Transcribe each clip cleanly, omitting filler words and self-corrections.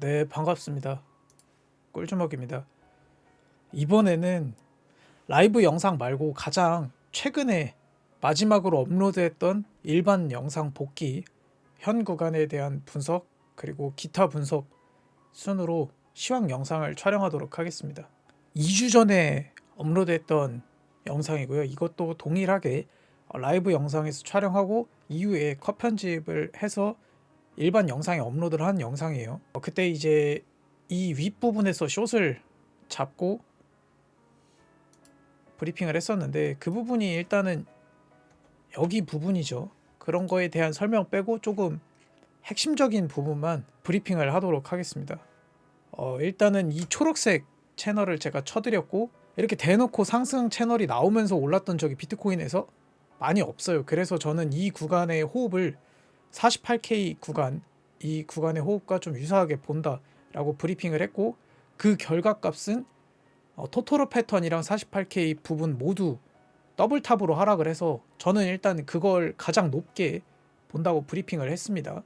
네, 반갑습니다. 꿀주먹입니다. 이번에는 라이브 영상 말고 가장 최근에 마지막으로 업로드했던 일반 영상 복귀, 현 구간에 대한 분석, 그리고 기타 분석 순으로 시황 영상을 촬영하도록 하겠습니다. 2주 전에 업로드했던 영상이고요. 이것도 동일하게 라이브 영상에서 촬영하고 이후에 컷 편집을 해서 일반 영상에 업로드를 한 영상이에요. 그때 이제 이 윗부분에서 숏을 잡고 브리핑을 했었는데, 그 부분이 일단은 여기 부분이죠. 그런 거에 대한 설명 빼고 조금 핵심적인 부분만 브리핑을 하도록 하겠습니다. 일단은 이 초록색 채널을 제가 쳐드렸고, 이렇게 대놓고 상승 채널이 나오면서 올랐던 적이 비트코인에서 많이 없어요. 그래서 저는 이 구간의 호흡을 48K 구간, 이 구간의 호흡과 좀 유사하게 본다라고 브리핑을 했고, 그 결과값은 토토로 패턴이랑 48K 부분 모두 더블탑으로 하락을 해서 저는 일단 그걸 가장 높게 본다고 브리핑을 했습니다.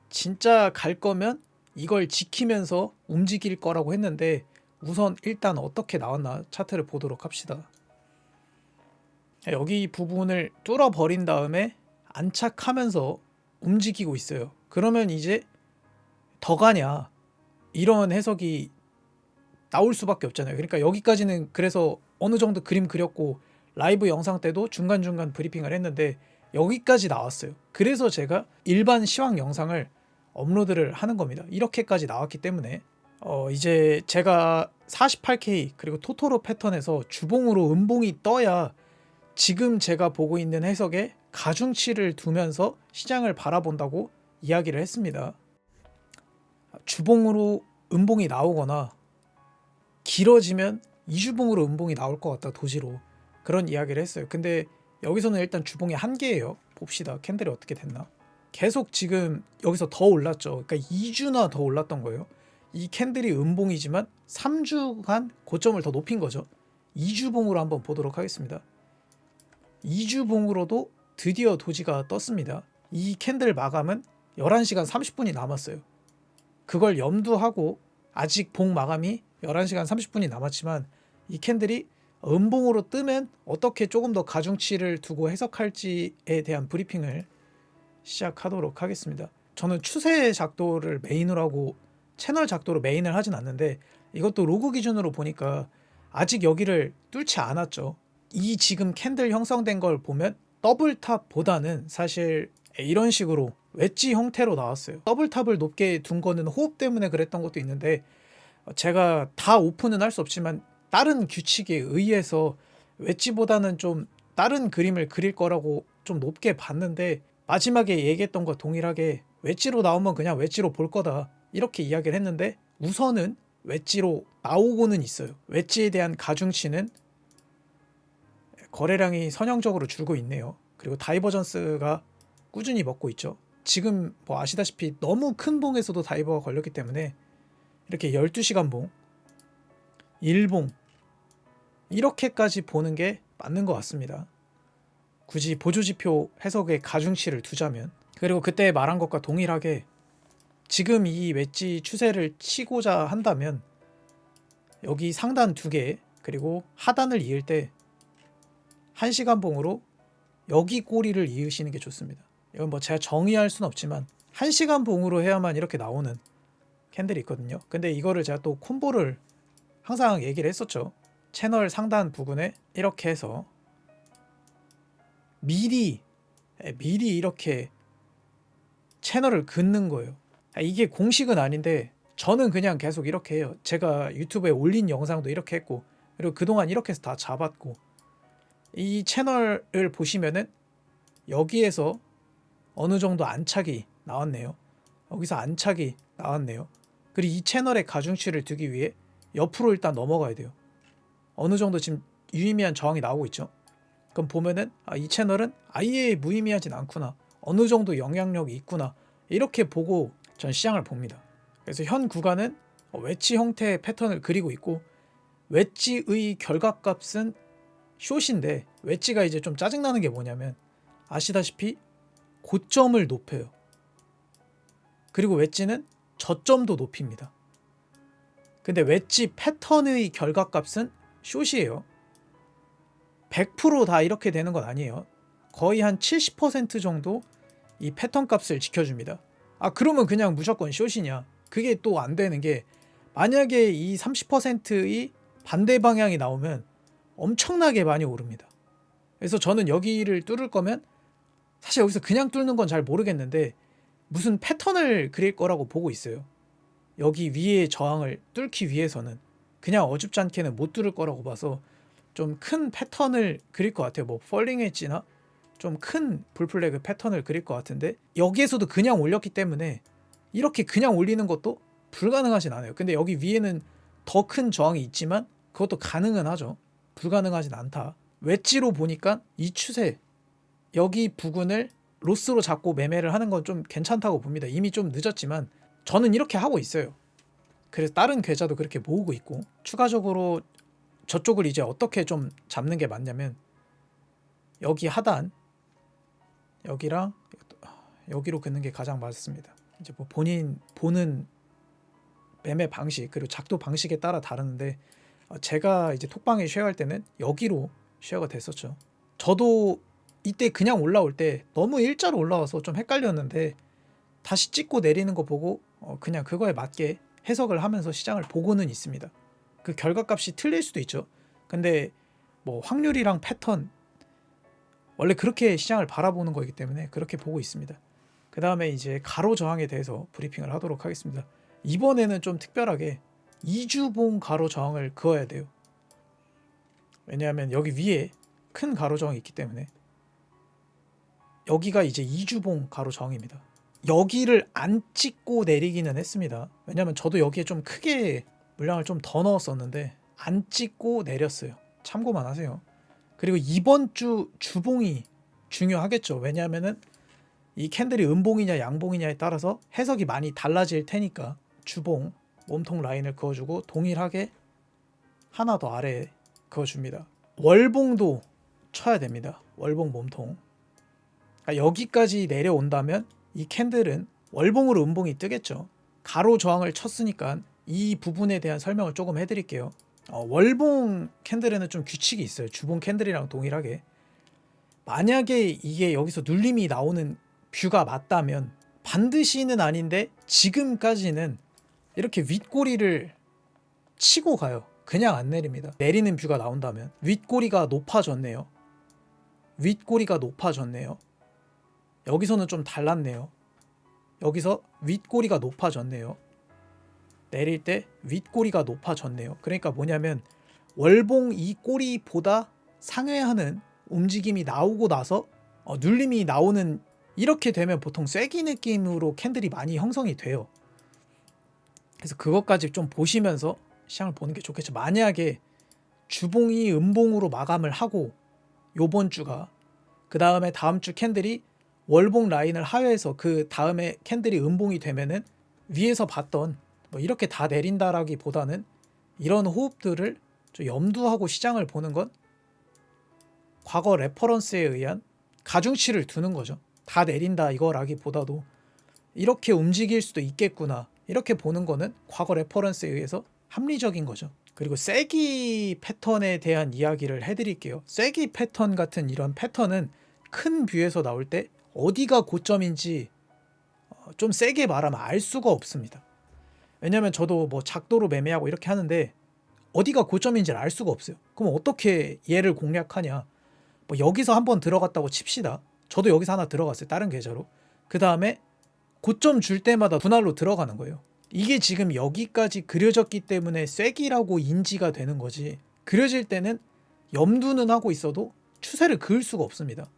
진짜 갈 거면 이걸 지키면서 움직일 거라고 했는데, 우선 일단 어떻게 나왔나 차트를 보도록 합시다. 여기 부분을 뚫어 버린 다음에 안착하면서 움직이고 있어요. 그러면 이제 더 가냐, 이런 해석이 나올 수밖에 없잖아요. 그러니까 여기까지는 그래서 어느 정도 그림 그렸고 라이브 영상 때도 중간중간 브리핑을 했는데 여기까지 나왔어요. 그래서 제가 일반 시황 영상을 업로드를 하는 겁니다. 이렇게까지 나왔기 때문에 이제 제가 48K 그리고 토토로 패턴에서 주봉으로 음봉이 떠야 지금 제가 보고 있는 해석에 가중치를 두면서 시장을 바라본다고 이야기를 했습니다. 주봉으로 음봉이 나오거나 길어지면 이주봉으로 음봉이 나올 것 같다, 도지로. 그런 이야기를 했어요. 근데 여기서는 일단 주봉이 한계예요. 봅시다. 캔들이 어떻게 됐나. 계속 지금 여기서 더 올랐죠. 그러니까 2주나 더 올랐던 거예요. 이 캔들이 음봉이지만 3주간 고점을 더 높인 거죠. 2주봉으로 한번 보도록 하겠습니다. 2주봉으로도 드디어 도지가 떴습니다. 이 캔들 마감은 11시간 30분이 남았어요. 그걸 염두하고 아직 봉 마감이 11시간 30분이 남았지만 이 캔들이 음봉으로 뜨면 어떻게 조금 더 가중치를 두고 해석할지에 대한 브리핑을 시작하도록 하겠습니다. 저는 추세 작도를 메인으로 하고 채널 작도로 메인을 하진 않는데, 이것도 로그 기준으로 보니까 아직 여기를 뚫지 않았죠. 이 지금 캔들 형성된 걸 보면 더블탑보다는 사실 이런 식으로 웨지 형태로 나왔어요. 더블탑을 높게 둔 거는 호흡 때문에 그랬던 것도 있는데, 제가 다 오픈은 할 수 없지만 다른 규칙에 의해서 웨지보다는 좀 다른 그림을 그릴 거라고 좀 높게 봤는데, 마지막에 얘기했던 거 동일하게 웨지로 나오면 그냥 웨지로 볼 거다, 이렇게 이야기를 했는데 우선은 웨지로 나오고는 있어요. 웨지에 대한 가중치는 거래량이 선형적으로 줄고 있네요. 그리고 다이버전스가 꾸준히 먹고 있죠. 지금 뭐 아시다시피 너무 큰 봉에서도 다이버가 걸렸기 때문에 이렇게 12시간 봉, 1봉 이렇게까지 보는 게 맞는 것 같습니다. 굳이 보조지표 해석에 가중치를 두자면. 그리고 그때 말한 것과 동일하게 지금 이 웨지 추세를 치고자 한다면 여기 상단 2개 그리고 하단을 이을 때 1시간 봉으로 여기 꼬리를 이으시는 게 좋습니다. 이건 뭐 제가 정의할 수는 없지만 1시간 봉으로 해야만 이렇게 나오는 캔들이 있거든요. 근데 이거를 제가 또 콤보를 항상 얘기를 했었죠. 채널 상단 부분에 이렇게 해서 미리 이렇게 채널을 긋는 거예요. 이게 공식은 아닌데 저는 그냥 계속 이렇게 해요. 제가 유튜브에 올린 영상도 이렇게 했고, 그리고 그동안 이렇게 해서 다 잡았고, 이 채널을 보시면은 여기에서 어느 정도 안착이 나왔네요. 여기서 안착이 나왔네요. 그리고 이 채널의 가중치를 두기 위해 옆으로 일단 넘어가야 돼요. 어느 정도 지금 유의미한 저항이 나오고 있죠. 그럼 보면은 이 채널은 아예 무의미하진 않구나, 어느 정도 영향력이 있구나, 이렇게 보고 전 시장을 봅니다. 그래서 현 구간은 웨지 형태의 패턴을 그리고 있고, 웨지의 결과값은 숏인데, 웨지가 이제 좀 짜증나는 게 뭐냐면 아시다시피 고점을 높여요. 그리고 웨지는 저점도 높입니다. 근데 웨지 패턴의 결과값은 숏이에요. 100%다 이렇게 되는 건 아니에요. 거의 한 70% 정도 이 패턴 값을 지켜줍니다. 아, 그러면 그냥 무조건 숏이냐? 그게 또 안 되는 게, 만약에 이 30%의 반대 방향이 나오면 엄청나게 많이 오릅니다. 그래서 저는 여기를 뚫을 거면, 사실 여기서 그냥 뚫는 건 잘 모르겠는데 무슨 패턴을 그릴 거라고 보고 있어요. 여기 위에 저항을 뚫기 위해서는 그냥 어줍지 않게는 못 뚫을 거라고 봐서 좀 큰 패턴을 그릴 것 같아요. 뭐 펄링 웨지나 좀 큰 불플래그 패턴을 그릴 것 같은데, 여기에서도 그냥 올렸기 때문에 이렇게 그냥 올리는 것도 불가능하진 않아요. 근데 여기 위에는 더 큰 저항이 있지만 그것도 가능은 하죠. 불가능하진 않다. 웨지로 보니까 이 추세, 여기 부근을 로스로 잡고 매매를 하는 건 좀 괜찮다고 봅니다. 이미 좀 늦었지만 저는 이렇게 하고 있어요. 그래서 다른 계좌도 그렇게 모으고 있고, 추가적으로 저쪽을 이제 어떻게 좀 잡는 게 맞냐면, 여기 하단 여기랑 여기로 긋는 게 가장 맞습니다. 이제 뭐 본인 보는 매매 방식 그리고 작도 방식에 따라 다르는데, 제가 이제 톡방에 쉐어할 때는 여기로 쉐어가 됐었죠. 저도 이때 그냥 올라올 때 너무 일자로 올라와서 좀 헷갈렸는데, 다시 찍고 내리는 거 보고 그냥 그거에 맞게 해석을 하면서 시장을 보고는 있습니다. 그 결과값이 틀릴 수도 있죠. 근데 뭐 확률이랑 패턴, 원래 그렇게 시장을 바라보는 거기 때문에 그렇게 보고 있습니다. 그 다음에 이제 가로 저항에 대해서 브리핑을 하도록 하겠습니다. 이번에는 좀 특별하게 이주봉 가로 저항을 그어야 돼요. 왜냐하면 여기 위에 큰 가로 저항이 있기 때문에. 여기가 이제 이주봉 가로 저항입니다. 여기를 안 찍고 내리기는 했습니다. 왜냐하면 저도 여기에 좀 크게 물량을 좀 더 넣었었는데 안 찍고 내렸어요. 참고만 하세요. 그리고 이번 주 주봉이 중요하겠죠. 왜냐하면은 이 캔들이 음봉이냐 양봉이냐에 따라서 해석이 많이 달라질 테니까 주봉 몸통 라인을 그어주고 동일하게 하나 더 아래에 그어줍니다. 월봉도 쳐야 됩니다. 월봉 몸통. 그러니까 여기까지 내려온다면 이 캔들은 월봉으로 음봉이 뜨겠죠. 가로 저항을 쳤으니까 이 부분에 대한 설명을 조금 해드릴게요. 월봉 캔들에는 좀 규칙이 있어요. 주봉 캔들이랑 동일하게. 만약에 이게 여기서 눌림이 나오는 뷰가 맞다면, 반드시는 아닌데 지금까지는 이렇게 윗꼬리를 치고 가요. 그냥 안 내립니다. 내리는 뷰가 나온다면. 윗꼬리가 높아졌네요. 윗꼬리가 높아졌네요. 여기서는 좀 달랐네요. 여기서 윗꼬리가 높아졌네요. 내릴 때 윗꼬리가 높아졌네요. 그러니까 뭐냐면 월봉 이 꼬리보다 상회하는 움직임이 나오고 나서 눌림이 나오는, 이렇게 되면 보통 쐐기 느낌으로 캔들이 많이 형성이 돼요. 그래서 그것까지 좀 보시면서 시장을 보는 게 좋겠죠. 만약에 주봉이 음봉으로 마감을 하고 요번 주가, 그 다음에 다음 주 캔들이 월봉 라인을 하회해서 그 다음에 캔들이 음봉이 되면은 위에서 봤던 뭐 이렇게 다 내린다라기보다는 이런 호흡들을 좀 염두하고 시장을 보는 건 과거 레퍼런스에 의한 가중치를 두는 거죠. 다 내린다 이거라기보다도 이렇게 움직일 수도 있겠구나, 이렇게 보는 거는 과거 레퍼런스에 의해서 합리적인 거죠. 그리고 쐐기 패턴에 대한 이야기를 해드릴게요. 쐐기 패턴 같은 이런 패턴은 큰 뷰에서 나올 때 어디가 고점인지 좀 세게 말하면 알 수가 없습니다. 왜냐면 저도 뭐 작도로 매매하고 이렇게 하는데 어디가 고점인지를 알 수가 없어요. 그럼 어떻게 얘를 공략하냐? 뭐 여기서 한번 들어갔다고 칩시다. 저도 여기서 하나 들어갔어요. 다른 계좌로. 그 다음에 고점 줄 때마다 분할로 들어가는 거예요. 이게 지금 여기까지 그려졌기 때문에 쐐기라고 인지가 되는 거지, 그려질 때는 염두는 하고 있어도 추세를 그을 수가 없습니다.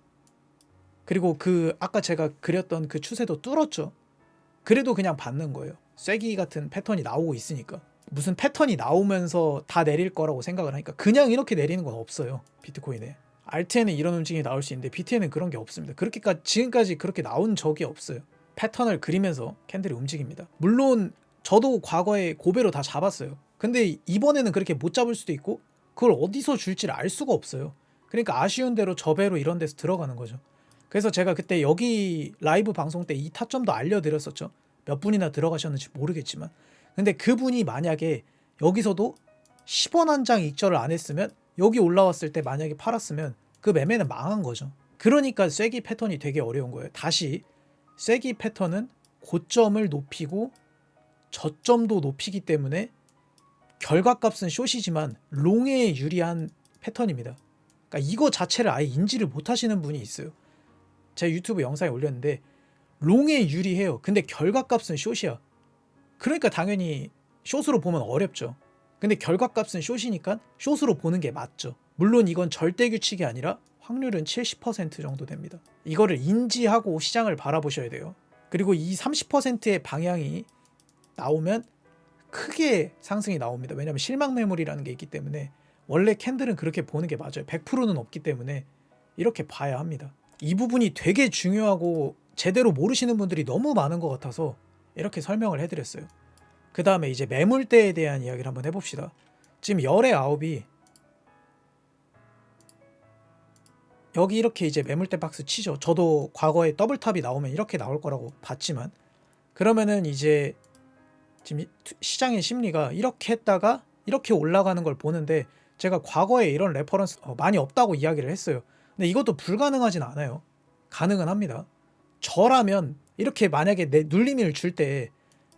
그리고 그 아까 제가 그렸던 그 추세도 뚫었죠. 그래도 그냥 받는 거예요. 쐐기 같은 패턴이 나오고 있으니까. 무슨 패턴이 나오면서 다 내릴 거라고 생각을 하니까 그냥 이렇게 내리는 건 없어요. 비트코인에. 알트에는 이런 움직임이 나올 수 있는데 BT에는 그런 게 없습니다. 그렇게까지 지금까지 그렇게 나온 적이 없어요. 패턴을 그리면서 캔들이 움직입니다. 물론 저도 과거에 고배로 다 잡았어요. 근데 이번에는 그렇게 못 잡을 수도 있고 그걸 어디서 줄지를 알 수가 없어요. 그러니까 아쉬운 대로 저배로 이런 데서 들어가는 거죠. 그래서 제가 그때 여기 라이브 방송 때 이 타점도 알려드렸었죠. 몇 분이나 들어가셨는지 모르겠지만, 근데 그분이 만약에 여기서도 10원 한 장 익절을 안 했으면 여기 올라왔을 때 만약에 팔았으면 그 매매는 망한 거죠. 그러니까 쐐기 패턴이 되게 어려운 거예요. 다시 쐐기 패턴은 고점을 높이고 저점도 높이기 때문에 결과값은 숏이지만 롱에 유리한 패턴입니다. 그러니까 이거 자체를 아예 인지를 못 하시는 분이 있어요. 제가 유튜브 영상에 올렸는데 롱에 유리해요. 근데 결과값은 숏이야. 그러니까 당연히 숏으로 보면 어렵죠. 근데 결과값은 숏이니까 숏으로 보는 게 맞죠. 물론 이건 절대 규칙이 아니라 확률은 70% 정도 됩니다. 이거를 인지하고 시장을 바라보셔야 돼요. 그리고 이 30%의 방향이 나오면 크게 상승이 나옵니다. 왜냐하면 실망 매물이라는 게 있기 때문에 원래 캔들은 그렇게 보는 게 맞아요. 100%는 없기 때문에 이렇게 봐야 합니다. 이 부분이 되게 중요하고 제대로 모르시는 분들이 너무 많은 것 같아서 이렇게 설명을 해드렸어요. 그 다음에 이제 매물대에 대한 이야기를 한번 해봅시다. 지금 열의 9이 여기 이렇게 이제 매물대 박스 치죠. 저도 과거에 더블탑이 나오면 이렇게 나올 거라고 봤지만, 그러면은 이제 지금 시장의 심리가 이렇게 했다가 이렇게 올라가는 걸 보는데, 제가 과거에 이런 레퍼런스 많이 없다고 이야기를 했어요. 근데 이것도 불가능하진 않아요. 가능은 합니다. 저라면 이렇게 만약에 내 눌림을 줄 때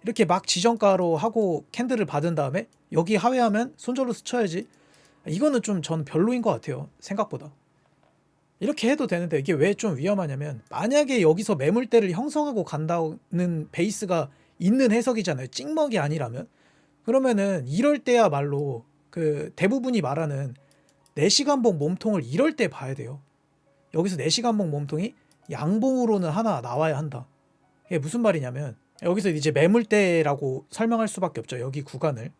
이렇게 막 지정가로 하고 캔들을 받은 다음에 여기 하회하면 손절로스 쳐야지, 이거는 좀 전 별로인 것 같아요. 생각보다 이렇게 해도 되는데, 이게 왜 좀 위험하냐면 만약에 여기서 매물대를 형성하고 간다는 베이스가 있는 해석이잖아요. 찍먹이 아니라면. 그러면은 이럴 때야말로 그 대부분이 말하는 4시간봉 몸통을 이럴 때 봐야 돼요. 여기서 4시간봉 몸통이 양봉으로는 하나 나와야 한다. 이게 무슨 말이냐면 여기서 이제 매물대라고 설명할 수밖에 없죠. 여기 구간을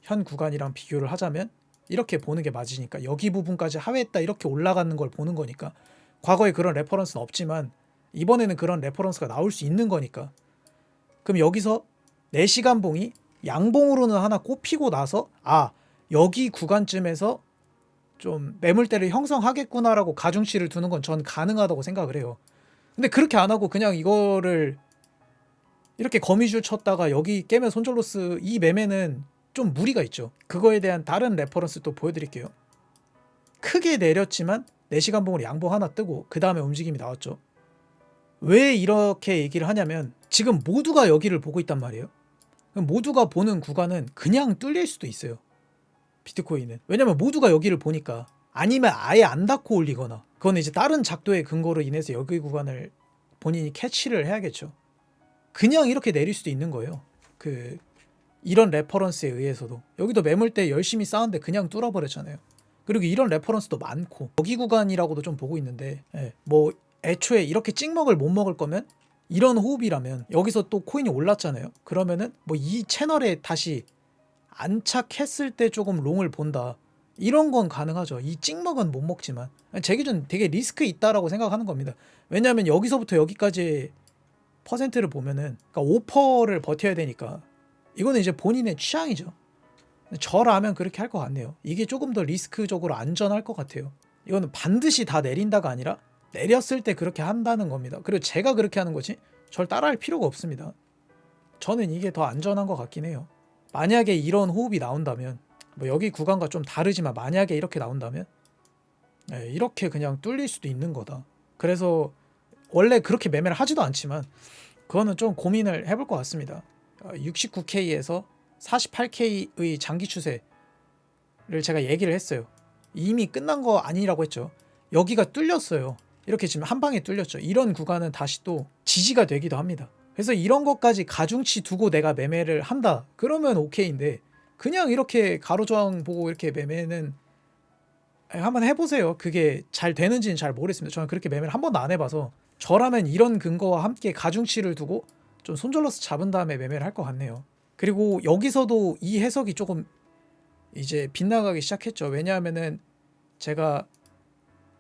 현 구간이랑 비교를 하자면 이렇게 보는 게 맞으니까, 여기 부분까지 하회했다 이렇게 올라가는 걸 보는 거니까. 과거에 그런 레퍼런스는 없지만 이번에는 그런 레퍼런스가 나올 수 있는 거니까. 그럼 여기서 4시간 봉이 양봉으로는 하나 꼽히고 나서 여기 구간쯤에서 좀 매물대를 형성하겠구나라고 가중치를 두는 건 전 가능하다고 생각을 해요. 근데 그렇게 안 하고 그냥 이거를 이렇게 거미줄 쳤다가 여기 깨면 손절로스, 이 매매는 좀 무리가 있죠. 그거에 대한 다른 레퍼런스 또 보여드릴게요. 크게 내렸지만 4시간 봉으로 양봉 하나 뜨고 그 다음에 움직임이 나왔죠. 왜 이렇게 얘기를 하냐면 지금 모두가 여기를 보고 있단 말이에요. 모두가 보는 구간은 그냥 뚫릴 수도 있어요. 비트코인은. 왜냐면 모두가 여기를 보니까. 아니면 아예 안 닫고 올리거나, 그건 이제 다른 작도의 근거로 인해서 여기 구간을 본인이 캐치를 해야겠죠. 그냥 이렇게 내릴 수도 있는 거예요. 이런 레퍼런스에 의해서도. 여기도 매물대 열심히 쌓았는데 그냥 뚫어버렸잖아요. 그리고 이런 레퍼런스도 많고, 여기 구간이라고도 좀 보고 있는데, 뭐 애초에 이렇게 찍먹을 못 먹을 거면 이런 호흡이라면 여기서 또 코인이 올랐잖아요. 그러면은 뭐 이 채널에 다시 안착했을 때 조금 롱을 본다, 이런 건 가능하죠. 이 찍먹은 못 먹지만 제 기준 되게 리스크 있다라고 생각하는 겁니다. 왜냐하면 여기서부터 여기까지 퍼센트를 보면은, 그러니까 5%를 버텨야 되니까 이거는 이제 본인의 취향이죠. 저라면 그렇게 할 것 같네요. 이게 조금 더 리스크적으로 안전할 것 같아요. 이거는 반드시 다 내린다가 아니라 내렸을 때 그렇게 한다는 겁니다. 그리고 제가 그렇게 하는 거지 절 따라할 필요가 없습니다. 저는 이게 더 안전한 것 같긴 해요. 만약에 이런 호흡이 나온다면, 뭐 여기 구간과 좀 다르지만 만약에 이렇게 나온다면 이렇게 그냥 뚫릴 수도 있는 거다. 그래서 원래 그렇게 매매를 하지도 않지만 그거는 좀 고민을 해볼 것 같습니다. 69K에서 48K의 장기 추세를 제가 얘기를 했어요. 이미 끝난 거 아니라고 했죠. 여기가 뚫렸어요. 이렇게 지금 한 방에 뚫렸죠. 이런 구간은 다시 또 지지가 되기도 합니다. 그래서 이런 것까지 가중치 두고 내가 매매를 한다, 그러면 오케이인데, 그냥 이렇게 가로저항 보고 이렇게 매매는 한번 해보세요. 그게 잘 되는지는 잘 모르겠습니다. 저는 그렇게 매매를 한 번도 안 해봐서. 저라면 이런 근거와 함께 가중치를 두고 좀 손절로스 잡은 다음에 매매를 할 것 같네요. 그리고 여기서도 이 해석이 조금 이제 빗나가기 시작했죠. 왜냐하면은 제가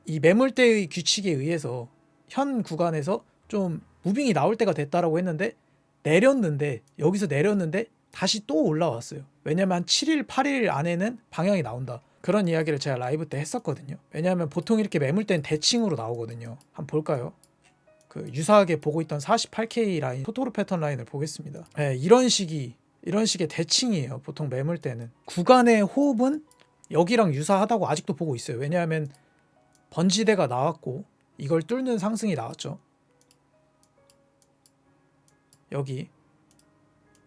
이 매물대의 규칙에 의해서 현 구간에서 좀 무빙이 나올 때가 됐다라고 했는데, 여기서 내렸는데 다시 또 올라왔어요. 왜냐면 한 7일 8일 안에는 방향이 나온다, 그런 이야기를 제가 라이브 때 했었거든요. 왜냐하면 보통 이렇게 매물대는 대칭으로 나오거든요. 한번 볼까요? 그 유사하게 보고 있던 48K 라인, 토토로 패턴 라인을 보겠습니다. 네, 이런 식의 대칭이에요. 보통 매물대는. 구간의 호흡은 여기랑 유사하다고 아직도 보고 있어요. 왜냐하면 번지대가 나왔고 이걸 뚫는 상승이 나왔죠. 여기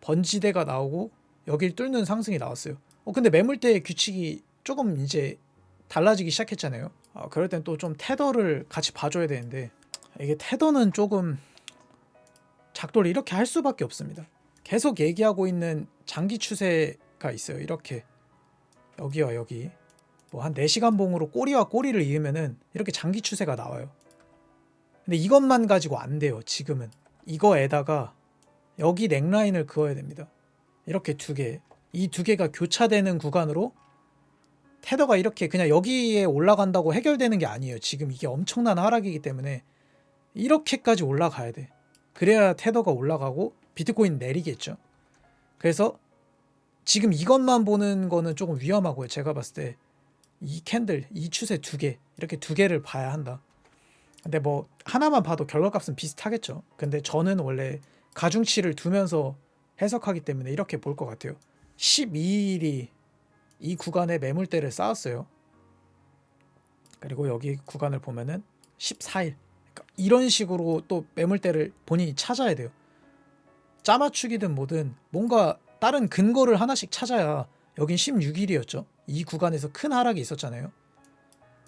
번지대가 나오고 여길 뚫는 상승이 나왔어요. 근데 매물대의 규칙이 조금 이제 달라지기 시작했잖아요. 그럴 땐 또 좀 테더를 같이 봐줘야 되는데 이게 테더는 조금 작도를 이렇게 할 수밖에 없습니다. 계속 얘기하고 있는 장기 추세가 있어요. 이렇게 여기와 여기 뭐 한 4시간 봉으로 꼬리와 꼬리를 이으면은 이렇게 장기 추세가 나와요. 근데 이것만 가지고 안 돼요. 지금은 이거에다가 여기 넥라인을 그어야 됩니다. 이렇게 두 개, 이 두 개가 교차되는 구간으로 테더가 이렇게 그냥 여기에 올라간다고 해결되는 게 아니에요. 지금 이게 엄청난 하락이기 때문에 이렇게까지 올라가야 돼. 그래야 테더가 올라가고 비트코인 내리겠죠. 그래서 지금 이것만 보는 거는 조금 위험하고요. 제가 봤을 때 이 캔들, 이 추세 두 개, 이렇게 두 개를 봐야 한다. 근데 뭐 하나만 봐도 결과값은 비슷하겠죠. 근데 저는 원래 가중치를 두면서 해석하기 때문에 이렇게 볼 것 같아요. 12일이 이 구간에 매물대를 쌓았어요. 그리고 여기 구간을 보면은 14일. 그러니까 이런 식으로 또 매물대를 본인이 찾아야 돼요. 짜맞추기든 뭐든 뭔가 다른 근거를 하나씩 찾아야. 여긴 16일이었죠. 이 구간에서 큰 하락이 있었잖아요.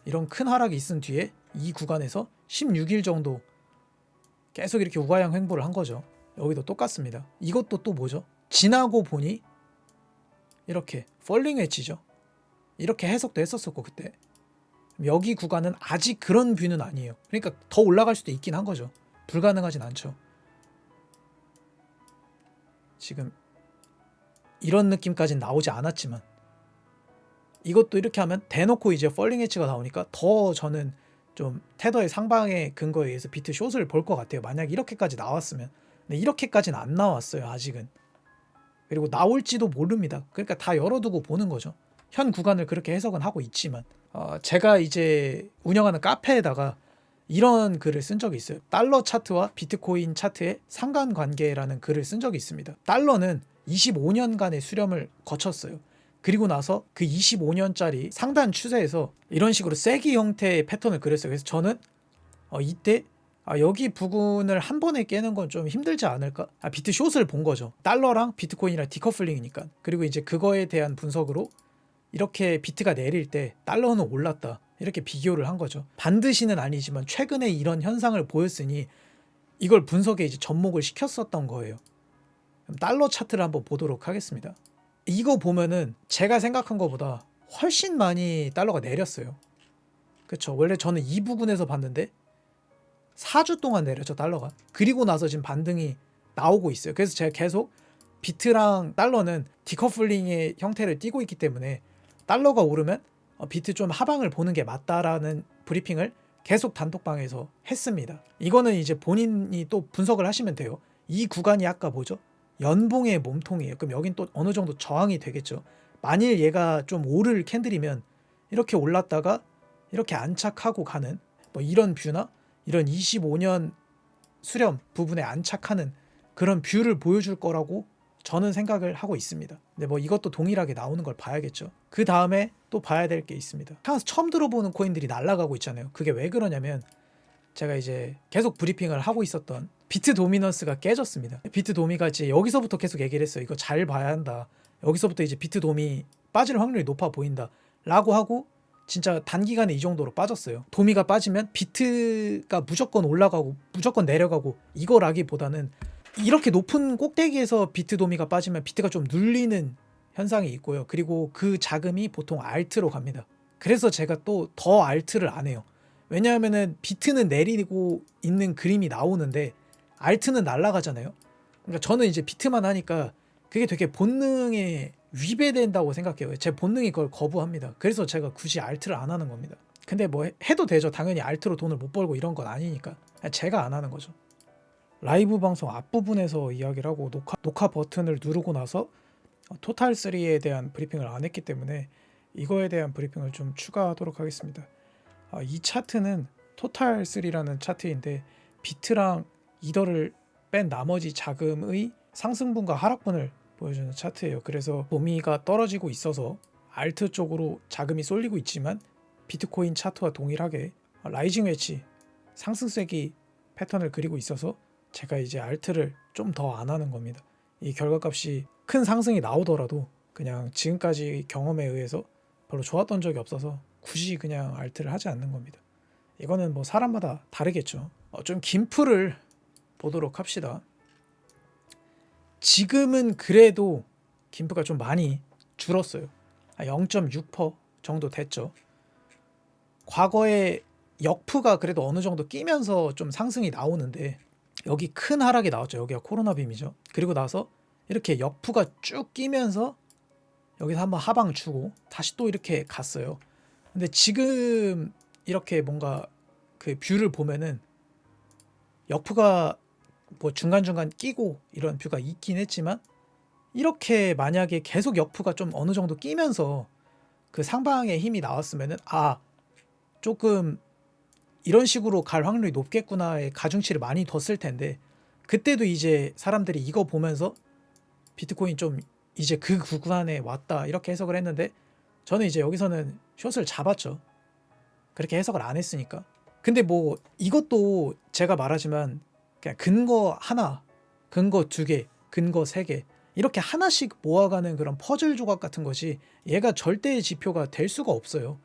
이런 큰 하락이 있은 뒤에 이 구간에서 16일 정도 계속 이렇게 우하향 횡보를 한 거죠. 여기도 똑같습니다. 이것도 또 뭐죠? 지나고 보니 이렇게 펄링 웨지죠. 이렇게 해석도 했었었고 그때. 여기 구간은 아직 그런 뷰는 아니에요. 그러니까 더 올라갈 수도 있긴 한 거죠. 불가능하진 않죠. 지금 이런 느낌까지는 나오지 않았지만 이것도 이렇게 하면 대놓고 이제 펄링 웨지가 나오니까 더 저는 좀 테더의 상방의 근거에 의해서 비트 숏을 볼 것 같아요. 만약 이렇게까지 나왔으면. 근데 이렇게까지는 안 나왔어요. 아직은. 그리고 나올지도 모릅니다. 그러니까 다 열어두고 보는 거죠. 현 구간을 그렇게 해석은 하고 있지만 제가 이제 운영하는 카페에다가 이런 글을 쓴 적이 있어요. 달러 차트와 비트코인 차트의 상관관계라는 글을 쓴 적이 있습니다. 달러는 25년간의 수렴을 거쳤어요. 그리고 나서 그 25년짜리 상단 추세에서 이런 식으로 세기 형태의 패턴을 그렸어요. 그래서 저는 이때 여기 부근을 한 번에 깨는 건 좀 힘들지 않을까? 비트 숏을 본 거죠. 달러랑 비트코인이랑 디커플링이니까. 그리고 이제 그거에 대한 분석으로 이렇게 비트가 내릴 때 달러는 올랐다. 이렇게 비교를 한 거죠. 반드시는 아니지만 최근에 이런 현상을 보였으니 이걸 분석에 이제 접목을 시켰었던 거예요. 그럼 달러 차트를 한번 보도록 하겠습니다. 이거 보면은 제가 생각한 것보다 훨씬 많이 달러가 내렸어요. 그렇죠. 원래 저는 이 부분에서 봤는데 4주 동안 내렸죠, 달러가. 그리고 나서 지금 반등이 나오고 있어요. 그래서 제가 계속 비트랑 달러는 디커플링의 형태를 띠고 있기 때문에 달러가 오르면 비트 좀 하방을 보는 게 맞다라는 브리핑을 계속 단톡방에서 했습니다. 이거는 이제 본인이 또 분석을 하시면 돼요. 이 구간이 아까 뭐죠? 연봉의 몸통이에요. 그럼 여긴 또 어느 정도 저항이 되겠죠. 만일 얘가 좀 오를 캔들이면 이렇게 올랐다가 이렇게 안착하고 가는 뭐 이런 뷰나 이런 25년 수렴 부분에 안착하는 그런 뷰를 보여줄 거라고 저는 생각을 하고 있습니다. 근데 뭐 이것도 동일하게 나오는 걸 봐야겠죠. 그 다음에 또 봐야 될 게 있습니다. 처음 들어보는 코인들이 날아가고 있잖아요. 그게 왜 그러냐면 제가 이제 계속 브리핑을 하고 있었던 비트 도미넌스가 깨졌습니다. 비트 도미가 이제 여기서부터 계속 얘기를 했어요. 이거 잘 봐야 한다. 여기서부터 이제 비트 도미 빠질 확률이 높아 보인다 라고 하고 진짜 단기간에 이 정도로 빠졌어요. 도미가 빠지면 비트가 무조건 올라가고 무조건 내려가고 이거라기보다는 이렇게 높은 꼭대기에서 비트 도미가 빠지면 비트가 좀 눌리는 현상이 있고요. 그리고 그 자금이 보통 알트로 갑니다. 그래서 제가 또 더 알트를 안 해요. 왜냐하면은 비트는 내리고 있는 그림이 나오는데 알트는 날아가잖아요. 그러니까 저는 이제 비트만 하니까 그게 되게 본능에 위배된다고 생각해요. 제 본능이 그걸 거부합니다. 그래서 제가 굳이 알트를 안 하는 겁니다. 근데 뭐 해도 되죠. 당연히 알트로 돈을 못 벌고 이런 건 아니니까. 제가 안 하는 거죠. 라이브 방송 앞부분에서 이야기를 하고 녹화 버튼을 누르고 나서 토탈3에 대한 브리핑을 안 했기 때문에 이거에 대한 브리핑을 좀 추가하도록 하겠습니다. 이 차트는 토탈3라는 차트인데 비트랑 이더를 뺀 나머지 자금의 상승분과 하락분을 보여주는 차트예요. 그래서 도미가 떨어지고 있어서 알트 쪽으로 자금이 쏠리고 있지만 비트코인 차트와 동일하게 라이징 웨지 상승세기 패턴을 그리고 있어서 제가 이제 알트를 좀 더 안 하는 겁니다. 이 결과값이 큰 상승이 나오더라도 그냥 지금까지 경험에 의해서 별로 좋았던 적이 없어서 굳이 그냥 알트를 하지 않는 겁니다. 이거는 뭐 사람마다 다르겠죠. 좀 긴 풀을 보도록 합시다. 지금은 그래도 긴프가 좀 많이 줄었어요. 0.6% 정도 됐죠. 과거에 역프가 그래도 어느 정도 끼면서 좀 상승이 나오는데 여기 큰 하락이 나왔죠. 여기가 코로나 빔이죠. 그리고 나서 이렇게 역프가 쭉 끼면서 여기서 한번 하방 주고 다시 또 이렇게 갔어요. 근데 지금 이렇게 뭔가 그 뷰를 보면은 역프가 뭐 중간중간 끼고 이런 뷰가 있긴 했지만 이렇게 만약에 계속 역프가 좀 어느 정도 끼면서 그 상방의 힘이 나왔으면은 조금 이런 식으로 갈 확률이 높겠구나의 가중치를 많이 뒀을 텐데 그때도 이제 사람들이 이거 보면서 비트코인 좀 이제 그 구간에 왔다 이렇게 해석을 했는데 저는 이제 여기서는 숏을 잡았죠. 그렇게 해석을 안 했으니까. 근데 뭐 이것도 제가 말하지만 그냥 근거 하나, 근거 두 개, 근거 세 개 이렇게 하나씩 모아가는 그런 퍼즐 조각 같은 것이 얘가 절대의 지표가 될 수가 없어요.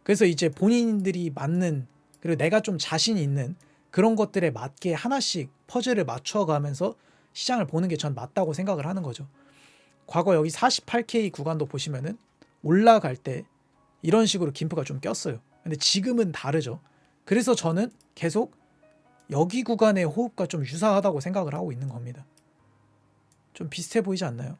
그래서 이제 본인들이 맞는 그리고 내가 좀 자신 있는 그런 것들에 맞게 하나씩 퍼즐을 맞춰가면서 시장을 보는 게 전 맞다고 생각을 하는 거죠. 과거 여기 48K 구간도 보시면은 올라갈 때 이런 식으로 김프가 좀 꼈어요. 근데 지금은 다르죠. 그래서 저는 계속 여기 구간의 호흡과 좀 유사하다고 생각을 하고 있는 겁니다. 좀 비슷해 보이지 않나요?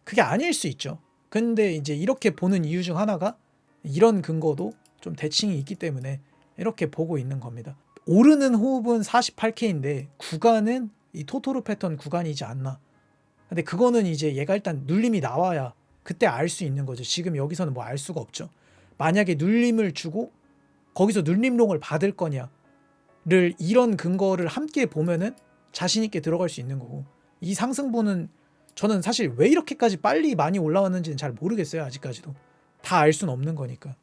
그게 아닐 수 있죠. 근데 이제 이렇게 보는 이유 중 하나가 이런 근거도 좀 대칭이 있기 때문에 이렇게 보고 있는 겁니다. 오르는 호흡은 48K인데 구간은 이 토토로 패턴 구간이지 않나. 근데 그거는 이제 얘가 일단 눌림이 나와야 그때 알 수 있는 거죠. 지금 여기서는 뭐 알 수가 없죠. 만약에 눌림을 주고 거기서 눌림롱을 받을 거냐를 이런 근거를 함께 보면은 자신 있게 들어갈 수 있는 거고 이 상승분은 저는 사실 왜 이렇게까지 빨리 많이 올라왔는지는 잘 모르겠어요. 아직까지도 다 알 수는 없는 거니까.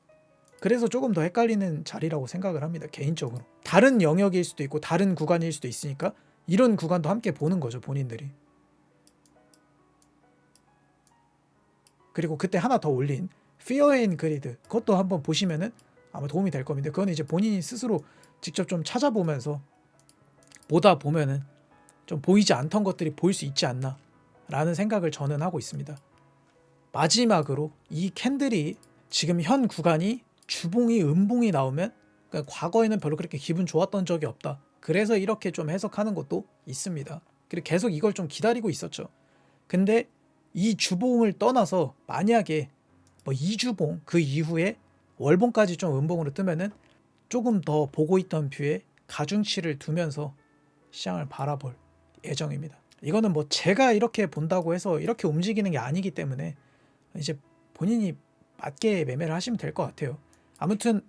그래서 조금 더 헷갈리는 자리라고 생각을 합니다. 개인적으로 다른 영역일 수도 있고 다른 구간일 수도 있으니까 이런 구간도 함께 보는 거죠. 본인들이. 그리고 그때 하나 더 올린 Fear and Greed 그것도 한번 보시면은 아마 도움이 될 겁니다. 그건 이제 본인이 스스로 직접 좀 찾아보면서 보다 보면은 좀 보이지 않던 것들이 보일 수 있지 않나 라는 생각을 저는 하고 있습니다. 마지막으로 이 캔들이 지금 현 구간이 주봉이 음봉이 나오면 그러니까 과거에는 별로 그렇게 기분 좋았던 적이 없다. 그래서 이렇게 좀 해석하는 것도 있습니다. 그리고 계속 이걸 좀 기다리고 있었죠. 근데 이 주봉을 떠나서 만약에 뭐 2주봉 그 이후에 월봉까지 좀 음봉으로 뜨면은 조금 더 보고 있던 뷰에 가중치를 두면서 시장을 바라볼 예정입니다. 이거는 뭐 제가 이렇게 본다고 해서 이렇게 움직이는 게 아니기 때문에 이제 본인이 맞게 매매를 하시면 될 것 같아요. 아무튼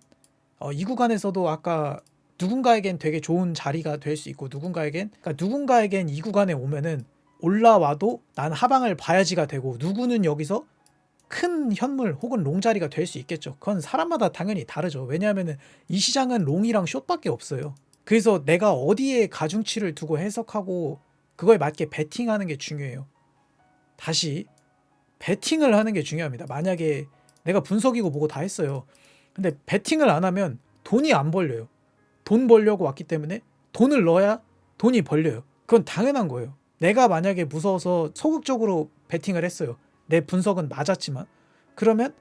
이 구간에서도 아까 누군가에겐 되게 좋은 자리가 될 수 있고 누군가에겐 이 구간에 오면은 올라와도 난 하방을 봐야지가 되고 누구는 여기서 큰 현물 혹은 롱 자리가 될 수 있겠죠. 그건 사람마다 당연히 다르죠. 왜냐하면 이 시장은 롱이랑 숏밖에 없어요. 그래서 내가 어디에 가중치를 두고 해석하고 그거에 맞게 베팅하는 게 중요해요. 다시 베팅을 하는 게 중요합니다. 만약에 내가 분석이고 뭐고 다 했어요. 근데 베팅을 안 하면 돈이 안 벌려요. 돈 벌려고 왔기 때문에 돈을 넣어야 돈이 벌려요. 그건 당연한 거예요. 내가 만약에 무서워서 소극적으로 베팅을 했어요. 내 분석은 맞았지만 그러면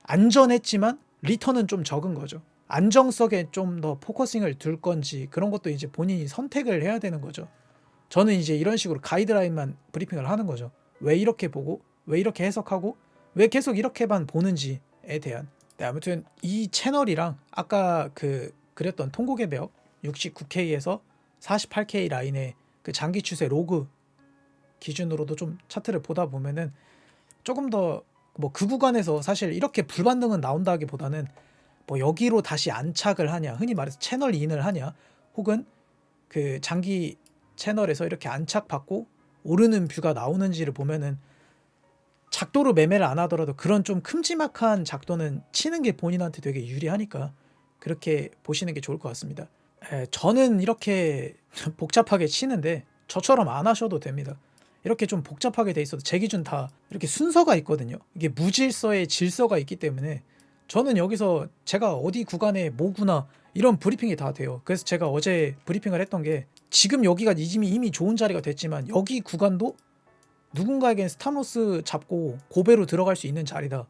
안전했지만 리턴은 좀 적은 거죠. 안정성에 좀 더 포커싱을 둘 건지 그런 것도 이제 본인이 선택을 해야 되는 거죠. 저는 이제 이런 식으로 가이드라인만 브리핑을 하는 거죠. 왜 이렇게 보고 왜 이렇게 해석하고 왜 계속 이렇게만 보는지에 대한. 네, 아무튼 이 채널이랑 아까 그렸던 통곡의 벽 69K에서 48K 라인의 그 장기 추세 로그 기준으로도 좀 차트를 보다 보면은 조금 더 뭐 그 구간에서 사실 이렇게 불반등은 나온다기보다는 뭐 여기로 다시 안착을 하냐 흔히 말해서 채널 인을 하냐 혹은 그 장기 채널에서 이렇게 안착받고 오르는 뷰가 나오는지를 보면은 작도로 매매를 안 하더라도 그런 좀 큼지막한 작도는 치는 게 본인한테 되게 유리하니까 그렇게 보시는 게 좋을 것 같습니다. 저는 이렇게 복잡하게 치는데 저처럼 안 하셔도 됩니다. 이렇게 좀 복잡하게 돼 있어도 제 기준 다 이렇게 순서가 있거든요. 이게 무질서의 질서가 있기 때문에 저는 여기서 제가 어디 구간에 뭐구나 이런 브리핑이 다 돼요. 그래서 제가 어제 브리핑을 했던 게 지금 여기가 이미 좋은 자리가 됐지만 여기 구간도 누군가에겐 스탑로스 잡고 고배로 들어갈 수 있는 자리다.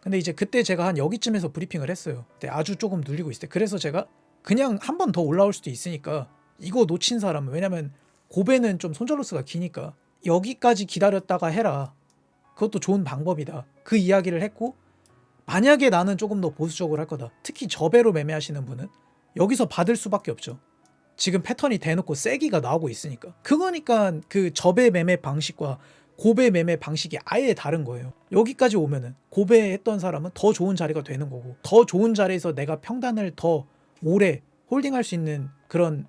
근데 이제 그때 제가 한 여기쯤에서 브리핑을 했어요. 그때 아주 조금 눌리고 있을 때. 그래서 제가 그냥 한 번 더 올라올 수도 있으니까 이거 놓친 사람은, 왜냐면 고배는 좀 손절로스가 기니까 여기까지 기다렸다가 해라. 그것도 좋은 방법이다. 그 이야기를 했고, 만약에 나는 조금 더 보수적으로 할 거다. 특히 저배로 매매하시는 분은 여기서 받을 수밖에 없죠. 지금 패턴이 대놓고 세기가 나오고 있으니까. 그거니까 그 저배 매매 방식과 고배 매매 방식이 아예 다른 거예요. 여기까지 오면은 고배했던 사람은 더 좋은 자리가 되는 거고, 더 좋은 자리에서 내가 평단을 더 오래 홀딩할 수 있는 그런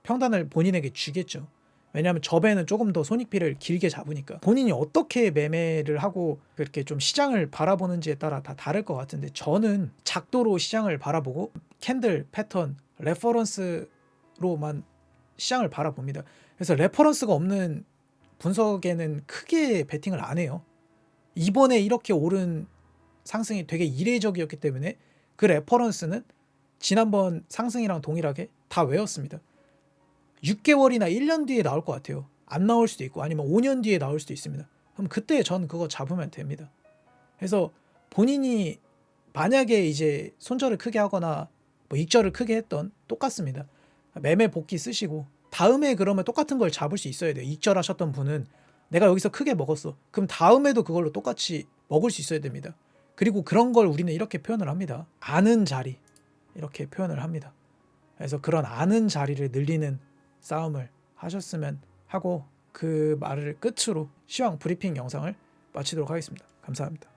평단을 본인에게 주겠죠. 왜냐하면 저배는 조금 더 손익비를 길게 잡으니까. 본인이 어떻게 매매를 하고 그렇게 좀 시장을 바라보는지에 따라 다 다를 것 같은데, 저는 작도로 시장을 바라보고 캔들, 패턴, 레퍼런스로만 시장을 바라봅니다. 그래서 레퍼런스가 없는 분석에는 크게 베팅을 안 해요. 이번에 이렇게 오른 상승이 되게 이례적이었기 때문에 그 레퍼런스는 지난번 상승이랑 동일하게 다 외웠습니다. 6개월이나 1년 뒤에 나올 것 같아요. 안 나올 수도 있고 아니면 5년 뒤에 나올 수도 있습니다. 그럼 그때 전 그거 잡으면 됩니다. 그래서 본인이 만약에 이제 손절을 크게 하거나 뭐 익절을 크게 했던 똑같습니다. 매매 복귀 쓰시고 다음에 그러면 똑같은 걸 잡을 수 있어야 돼요. 익절하셨던 분은 내가 여기서 크게 먹었어. 그럼 다음에도 그걸로 똑같이 먹을 수 있어야 됩니다. 그리고 그런 걸 우리는 이렇게 표현을 합니다. 아는 자리, 이렇게 표현을 합니다. 그래서 그런 아는 자리를 늘리는 싸움을 하셨으면 하고, 그 말을 끝으로 시황 브리핑 영상을 마치도록 하겠습니다. 감사합니다.